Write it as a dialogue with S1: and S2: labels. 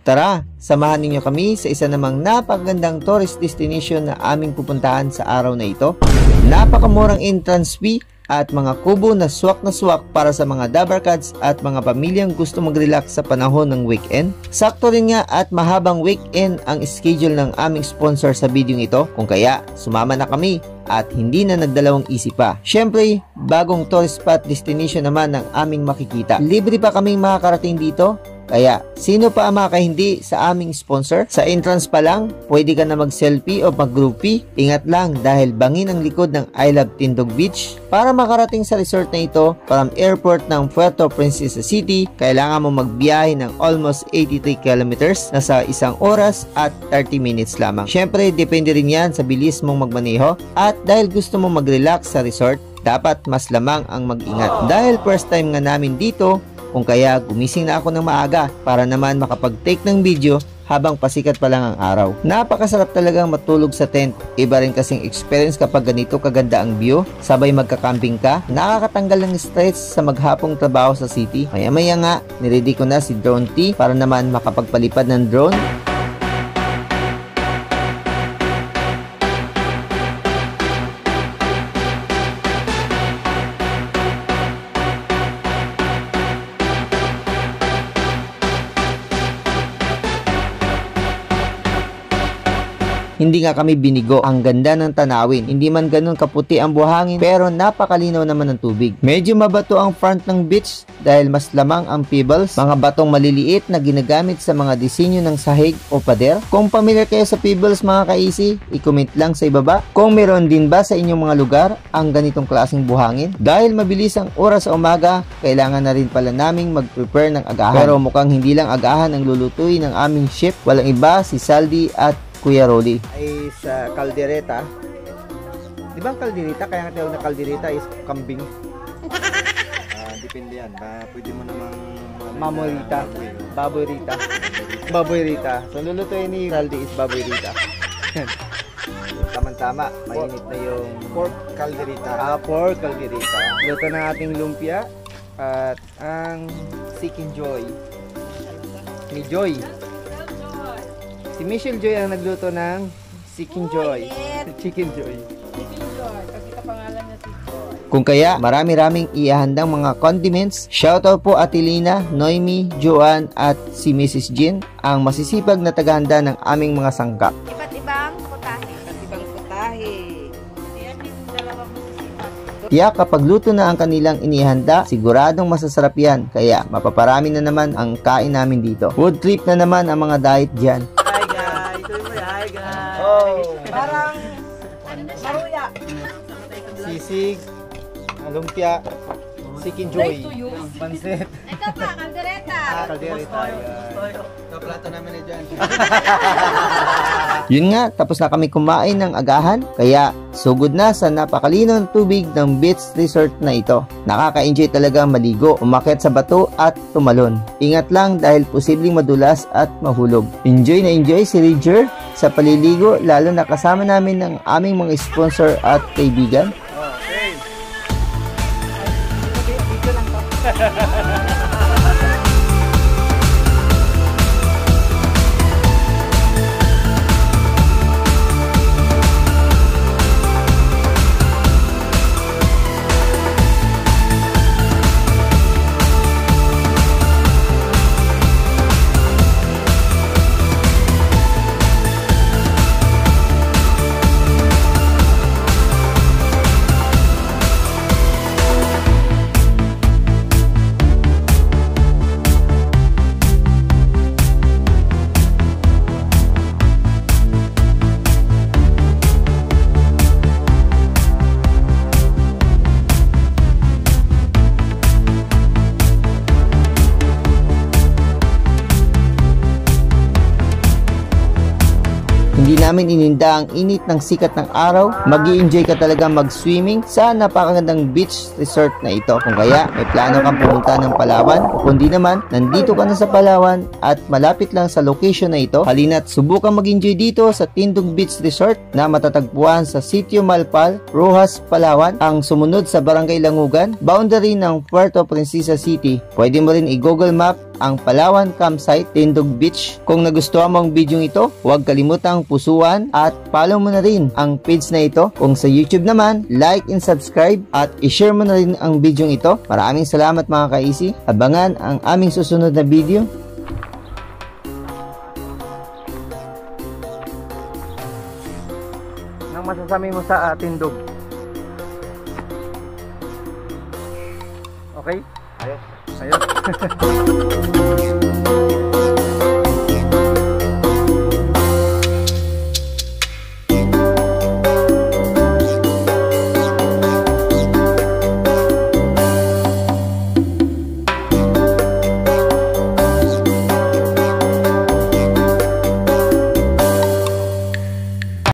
S1: Tara, samahan ninyo kami sa isa namang napakagandang tourist destination na aming pupuntahan sa araw na ito. Napakamurang entrance fee at mga kubo na swak para sa mga dabarkads at mga pamilyang gusto mag-relax sa panahon ng weekend. Sakto rin nga at mahabang weekend ang schedule ng aming sponsor sa video ito, kung kaya sumama na kami at hindi na nagdalawang isip pa. Syempre, bagong tourist spot destination naman ang aming makikita. Libre pa kaming makakarating dito. Kaya, sino pa ang makahindi sa aming sponsor? Sa entrance pa lang, pwede ka na mag-selfie o mag-groupie. Ingat lang dahil bangin ang likod ng I Love Tindog Beach. Para makarating sa resort na ito, from airport ng Puerto Princesa City, kailangan mo magbiyahe ng almost 83 kilometers na sa 1 oras at 30 minutes lamang. Syempre, depende rin yan sa bilis mong magmaneho. At dahil gusto mong mag-relax sa resort, dapat mas lamang ang mag-ingat. Dahil first time nga namin dito, kung kaya gumising na ako ng maaga para naman makapag-take ng video habang pasikat pa lang ang araw. Napakasarap talagang matulog sa tent. Iba rin kasing experience kapag ganito kaganda ang view, sabay magka-camping ka. Nakakatanggal ng stress sa maghapong trabaho sa city. Maya-maya nga, niready ko na si Drone T para naman makapagpalipad ng drone. Hindi nga kami binigo. Ang ganda ng tanawin. Hindi man ganun kaputi ang buhangin, pero napakalinaw naman ng tubig. Medyo mabato ang front ng beach dahil mas lamang ang pebbles, mga batong maliliit na ginagamit sa mga disenyo ng sahig o pader. Kung familiar kayo sa pebbles mga ka-easy, i-comment lang sa ibaba. Kung meron din ba sa inyong mga lugar ang ganitong klaseng buhangin? Dahil mabilis ang oras sa umaga, kailangan na rin pala naming mag-prepare ng agahan. Pero mukhang hindi lang agahan ang lulutuin ng aming chef. Walang iba, si Saldi at Kuya Rolly ay sa kaldereta. Di ba ang kaldereta? Kaya nga tawag na kaldereta is kambing.
S2: Depende yan. Pwede mo namang
S1: mamorita, baboyrita. Baboyrita. So lulutuin ni Saldi is baboyrita. Tama-tama, mainit na yung
S2: pork caldereta.
S1: Pork caldereta. Luto ng ating lumpia at ang Chicken Joy ni Joy. Si Michelle Joy ang nagluto ng Chicken Joy. Chicken Joy.
S3: Kasi kapangalan niya si Joy.
S1: Kung kaya, marami-raming ihahandang mga condiments. Shoutout po Ate Lina, Noemi, Joanne at si Mrs. Jean, ang masisipag na tagahanda ng aming mga sangkap.
S3: Iba't ibang putahe. Iba't ibang putahe. Yan yung dalawang masisipag.
S1: Tiyak kapag luto na ang kanilang inihanda, siguradong masasarap yan. Kaya mapaparami na naman ang kain namin dito. Food trip na naman ang mga diet dyan.
S3: Parang maruya.
S1: Sisig, lumpia, Chicken Joy, pansit.
S3: Ito pa, kaldereta.
S1: Kaldereta.
S2: Kaplato namin na dyan.
S1: Yun nga, tapos na kami kumain ng agahan, kaya sugod na sa napakalinaw ng tubig ng beach resort na ito. Nakaka-enjoy talaga maligo, umakyat sa bato at tumalon. Ingat lang dahil posibleng madulas at mahulog. Enjoy na enjoy si Roger sa paliligo, lalo na kasama namin ng aming mga sponsor at kaibigan. Hindi namin ininda ang init ng sikat ng araw. Mag-i-enjoy ka talaga mag-swimming sa napakagandang beach resort na ito. Kung kaya may plano kang pumunta ng Palawan, o kundi naman nandito ka na sa Palawan at malapit lang sa location na ito, halina't subukan mag-enjoy dito sa Tindog Beach Resort na matatagpuan sa Sitio Malpal, Rojas, Palawan, ang sumunod sa Barangay Langugan, boundary ng Puerto Princesa City. Pwede mo rin i-Google Map ang Palawan Campsite, Tindog Beach. Kung nagustuhan mo ang video ito, huwag kalimutang pusuan at follow mo na rin ang page na ito. Kung sa YouTube naman, like and subscribe at i-share mo na rin ang video ito. Maraming salamat mga ka-easy. Abangan ang aming susunod na video.
S2: Anong masasabi mo sa Tindog? Okay? Ayos. Ayos.